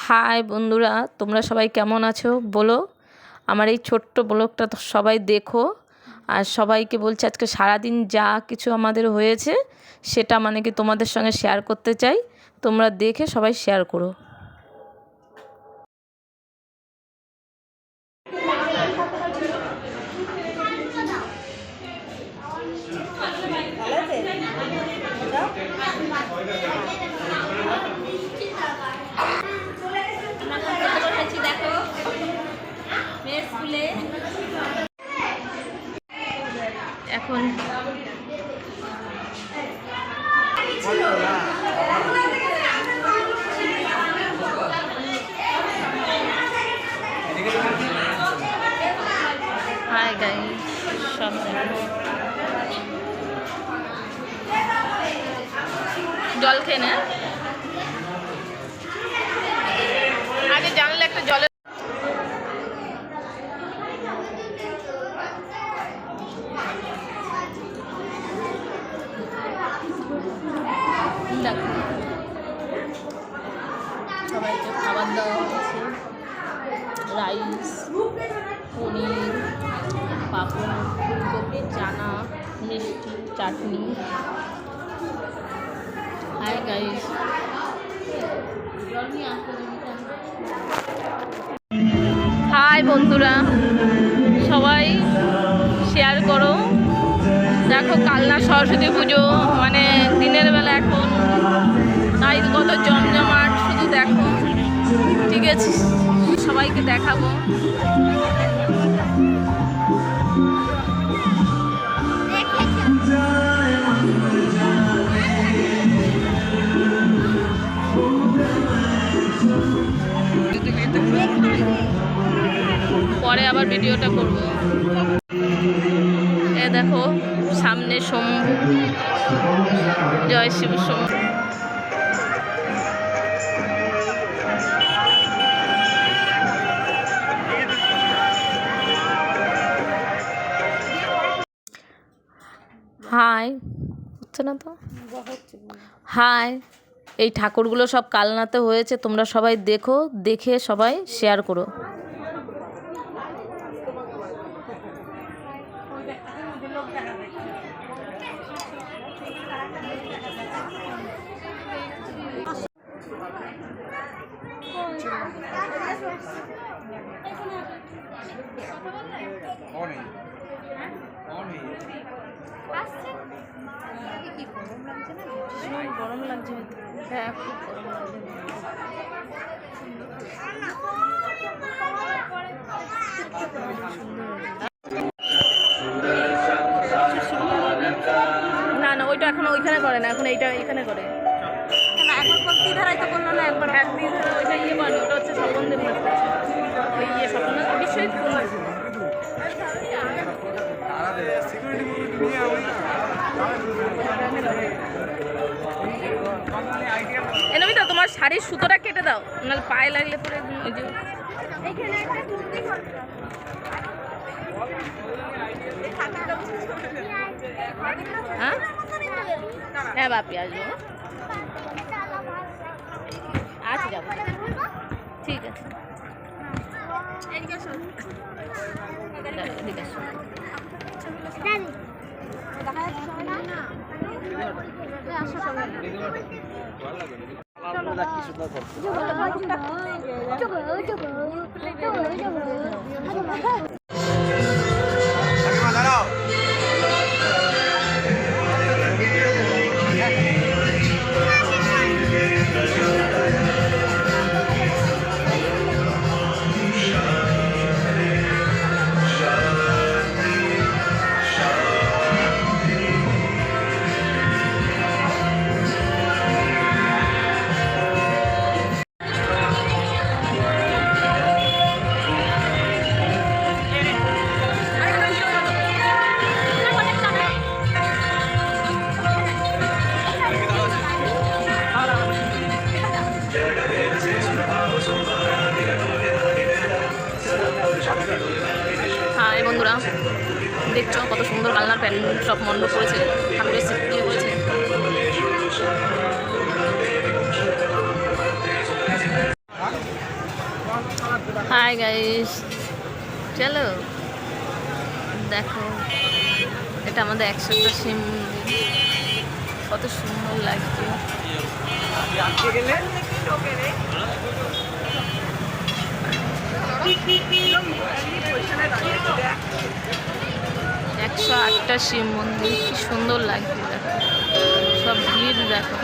High বন্ধুরা, তোমরা সবাই কেমন আছো বলো। আমার এই ছোট্ট ব্লগটা তো সবাই দেখো। আর সবাইকে বলছি আজকে সারাদিন যা কিছু আমাদের হয়েছে সেটা মানে কি তোমাদের সঙ্গে শেয়ার করতে চাই। তোমরা দেখে সবাই শেয়ার করো। এখন হাই গাইস, সব জল খেয়ে নে। আগে জানলে একটা জলের দেখো সবাইকে খাবার দেওয়া হয়েছে। রাইস, পনির, পাপড়, ফুলকপি, চানা, মিষ্টি, চাটনি। হাই গাইস, হাই বন্ধুরা, সবাই শেয়ার করো। দেখো কালনা সরস্বতী পুজো, মানে দিনের বেলা এখন তাই কত জমজমাট, শুধু দেখো। ঠিক আছে, সবাইকে দেখাবো। পরে আবার ভিডিওটা করব। এ দেখো সামনে শম্ভু, জয় শিব শম্ভু। হাই, হচ্ছে না তো? হাই, এই ঠাকুরগুলো সব কালনাতে হয়েছে। তোমরা সবাই দেখো, দেখে সবাই শেয়ার করো। গরম লাগছে, হ্যাঁ খুব গরম লাগছে। না না, ওইটা এখন ওইখানে করে না, এখন এইটা এইখানে করে। একবার ধারাই তো করলো না, একবার একদিন ওইটা ইয়ে করে, ওটা হচ্ছে সম্বন্ধে ওই ইয়ে স্বপ্ন বিষয়। নমিতা, তোমার শাড়ির সুতোটা কেটে দাও, নাহলে পায়ে লাগলে পরে ওই যে হ্যাঁ হ্যাঁ বাপি আসবো। আচ্ছা যাবো, ঠিক আছে। এদিকে আসো। হাই বন্ধুরা, দেখছো কত সুন্দর কালনার প্যান্ট সব মণ্ডপ করেছে, ঠাকুরের স্মৃতি দিয়ে করেছে। হাই গাইস, চলো দেখো, এটা আমাদের 100টা শিব মন্দির, কত সুন্দর লাগছে। 108টা শিব মন্দির, কি সুন্দর লাগছে দেখো, সব ভিড় দেখো।